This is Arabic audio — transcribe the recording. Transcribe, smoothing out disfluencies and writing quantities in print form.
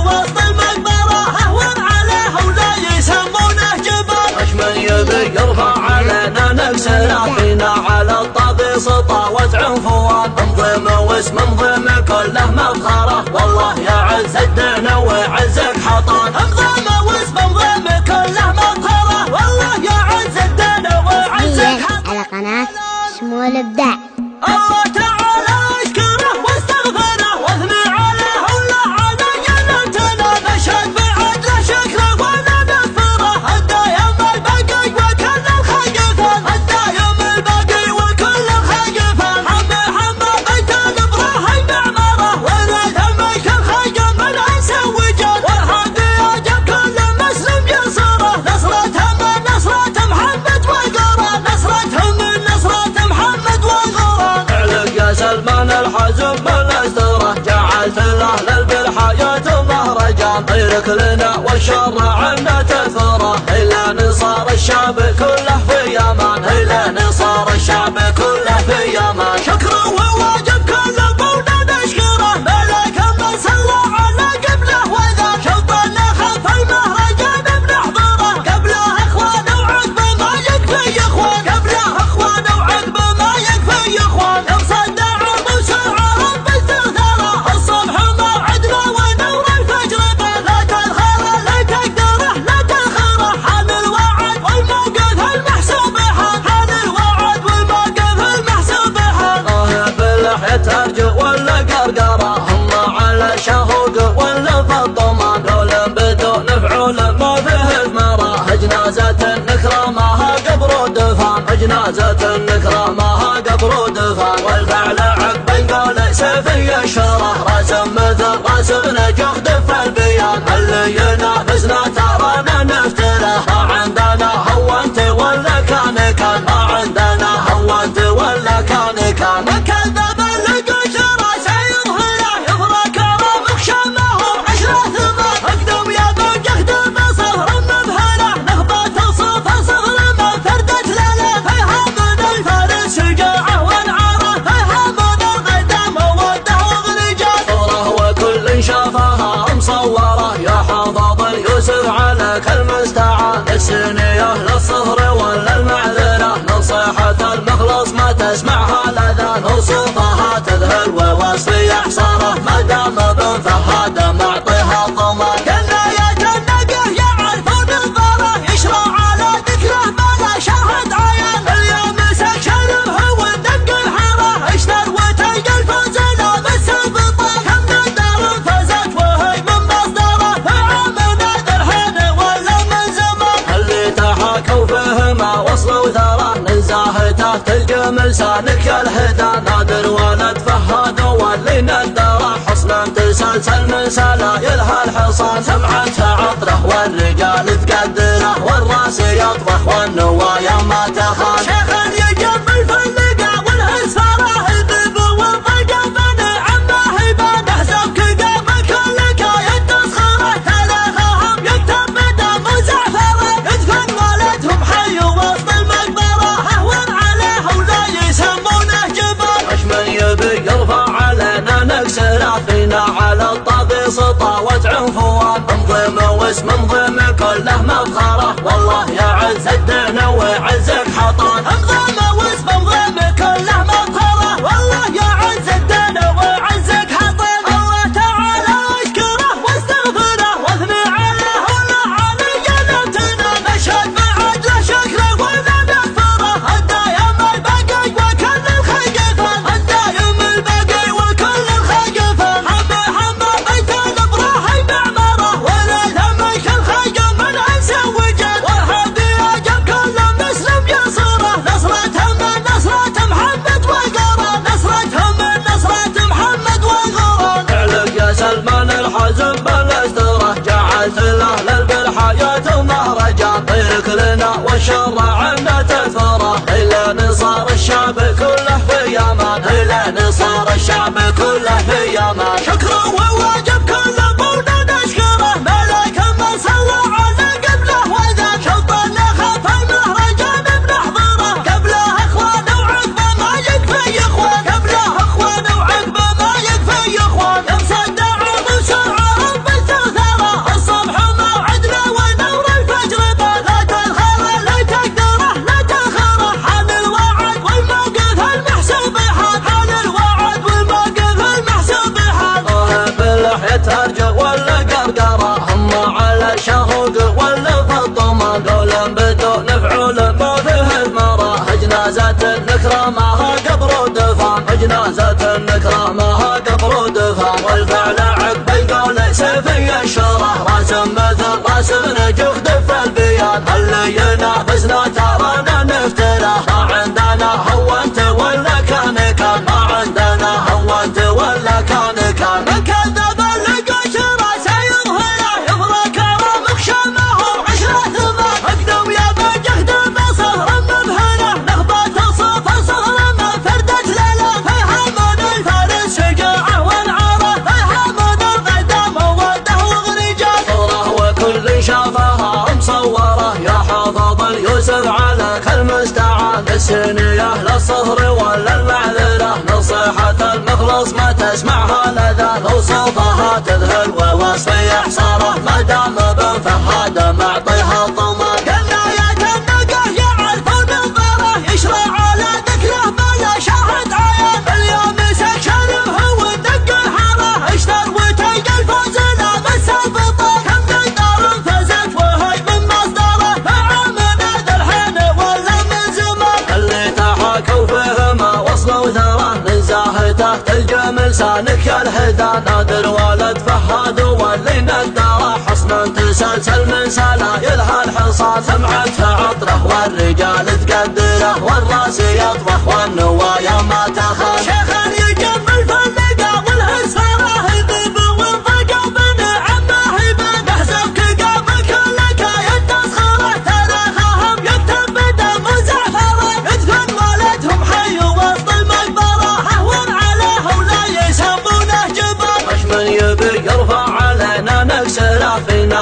وسط المقبرة أهون عليه ولا يسمونه جبل. وش من يبي يرفع علينا نكسره فينا على الطبي سطا وزع فوان. منظم واسم منظم كله مفخره والله يعز الدين ويعزك حطان. منظم واسم منظم كله مفخره والله يعز الدين ويعزك حطان. على قناة سمو الإبداع. الله تعالى اشكره واستغفره واثني عليه ولا علي نمتنه. نشهد بعدله شكره ولا نغفره. الدايم الباقي وكل الخيفان. الدايم الباقي وكل الخيفان. حمى بيت الابراهيم بعمره ولد ملك الخيم من انسى وجل. والهادي اجب كل مسلم ينصره. نصرتهم من نصرة محمد وقران. نصرتهم من نصرة محمد وقران. اعلق يا سلمان الحزم بالاستره. جعلت الاهل بالحياة مهرجان. غيرك لنا والشر عنا تثره. الى نصار الشعب كله في امان. الى نصار الشعب كله في امان. شكره وواجب كل قولنا نشكره. ملك من صلى على قبله وذا. شوطنا خلف المهرجان بنحضره. قبله اخوان وعقبه ما يكفي اخوان. قبله اخوان وعقبه ما يكفي اخوان. يوم صدع موسى عرب باستغثاره. الصبح موعدنا ونور الفجر به. لا تدخره لا تقدره لا تخره. حان الوعد والموقف المحسوب حان. حان الوعد والموقف المحسوب حان. بلحية ارجو ولا قرقره. هم على شهوق ولا فالضمان. قول بدون فعول ما فيه ثمره. جنازة النكرة ماها قبر ودفان. جنازة النكرة ماها قبر ودفان. والفعل عقب قول سيف يشره. رسم مثل رسم نجوخ دف البيان. اللي ينافسنا ترانا نفتره. ما عندنا هو انت ولا كان. ما عندنا هو انت ولا كان. ما كذب اللي قشره سيظهره. يظهر كرامك شمهم عشرة ثمان. اقدم يا بنج اخدم صهر مبهره. نخبة توصف صغر ما فردت لنا. فيها من الفارس شجاعه والعاره. فيها من القدم موده وغرجال. صوره وكل شافها مصوره. يا حافظ يوسف عليك المستعان. السنيه للصهر ولا المعذره. نصيحة المخلص ما تسمعها الاذان. وصوفها تذهل ووصفي احصاره. ما دام بن فهاد معطيها ضمان. كنايات النقه يعرفون الضره. يشرع على ذكره ما لا شاهد عيان. اليوم مسك شرفه والدق الحاره. اشتر وتلقى الفوز لا مس البطان. كم من دار فازت وهي من مصدره. فعامنا ذرحين ولا من زمان. اللي تحاكوا فيه ما وصلوا ثراه. نزاهته تلقى من لسانك يا الهدى. نادر ولد فهاد واللي ندره. حصنا تسلسل من سلايلها الحصان. سمعتها عطره والرجال تقدره. والراس يطبخ والنوايا ما تخان. شيخ يجمل في اللقا والهز فراه. الذب والضيقه بنعمه يبان. احزبك قام كلك يتسخره. تاريخهم يكتب بدم وزعفره. يدفن ولدهم حي وسط المقبره. اهون عليه ولا يسمونه جبل. وش من يبي يرفع علينا نكسره. فينا على الطبي سطا وزع فوان. منظم واسم منظم كله مفخره والله يعز الدين ويعزك حطان. منظم واسم منظم كله مفخره والله يعز الدين ويعزك حطان. الله تعالى اشكره واستغفره واثني عليه ولا علي نمتنه. نشهد بعدله شكره ولا نغفره. الدايم الباقي وكل الخيفان. الدايم الباقي وكل الخيفان. حمى بيت الابراهيم بعمره ولد ملك الخيم من انسى وجل. والهادي اجب كل مسلم ينصره. نصرتهم من نصرة محمد وقران. نصرتهم من نصرة محمد وقران. اعلق يا سلمان الحزم بالاستره. جعلت الاهل بالحياة مهرجان. غيرك لنا والشر عنا تثره. الى نصار الشعب كله في امان. الى نصار الشعب كله في امان. شكره وواجب كل قولنا نشكره. ملك من صلى على قبله وذا. شوطنا خلف المهرجان بنحضره. قبله اخوان وعقبه ما يكفي اخوان. قبله اخوان وعقبه ما يكفي اخوان. يوم صدع موسى عرب الفرج ولا قرقرة، هم على الشهوق ولا فطمان، قول بدون فعول ما فيه ثمرة. جنازة النكرة ماها قبر ودفان، جنازة النكرة ماها قبر ودفان، والفعل عقب القول سيف ينشره، راس مثل راس نجوخ دف البيان. اللي ينافسنا ترانا نفتره، ما عندنا هو انت ولا كان، ما عندنا هو انت ولا كان. من كذب اللقى راسه يظهره، يفرى كرامك شمه عشرة ثمان. اقدم يا بجهد بصهر مبهره، نهبة صفر صهر ما فردت ليله، فيها من الفارس شجاعه والعاره، فيها من القدم والدهر رجال. صوره وكل شافها مصوره، يا حافظ اليوسف عليك المستعان. السنيه للصهر ولا المعذره، نصيحة المخلص ما تسمعها لذا، لو صوفها تذهل ووصفي حصاره، ما دام بن فهد معطيها الضمان. كناية النقه يعرفون الضره، يشرع على ذكره بلا شاهد عيان. اليوم مسك شرفه ودق الحاره، اشتر وتلقى الفوز لا مس البطل. كم من دار فزت وهي من مصدره، مع من ذا الحين ولا من زمان. اللي تحاكوا فيهما وصلوا ثراه، نزاهته تلقى لسانك يا الهدى. نادر ولد فهد واللي ندره، حصن تسلسل من سلايلها الحصان. سمعتها عطره والرجال تقدره، والراس يطبخ والنوايا ما تخان. شيخ يجمل فاللقى والهساره، يطيب وانفقى بن عمه يبان. يحسبك قام كلك يتسخره، تاريخهم يكتب بدم زعفره. يدفن والدهم حي وسط المقبره، اهون عليه ولا يسمونه جبان. وش من يبي يرفع علينا نكسره، فينا